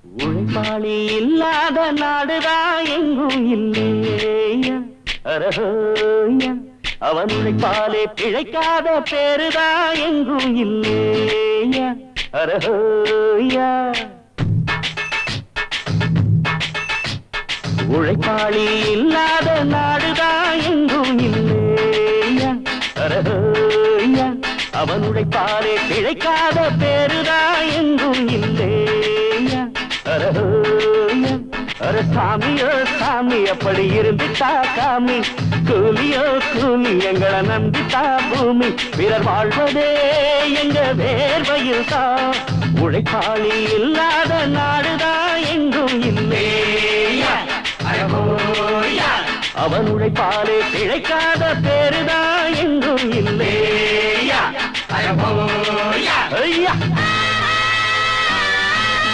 உழைப்பாளி இல்லாத நாடுதான் எங்கும் இல்லையா அரஹோயா அவன் உழைப்பாலே பிழைக்காத பேருதான் எங்கும் இல்லையா அரஹோயா உழைப்பாளி இல்லாத நாடுதான் எங்கும் இல்லையா அரஹோயா அவன் உழைப்பாலே பிழைக்காத பேருதான் எங்கும் இல்லையா அரஹோயா அர சாமியோ சாமி அப்படி இருந்துட்டா காமி கூலியோ கூலி எங்களை நம்பிட்டா பூமி பிறர் வாழ்வதே எங்க வேர்வையில் தான் உழைப்பாளி இல்லாத நாடுதான் எங்கும் இல்லையா அவன் உழைப்பாலே பிழைக்காத பேருதான் எங்கும் இல்லையா ஐயா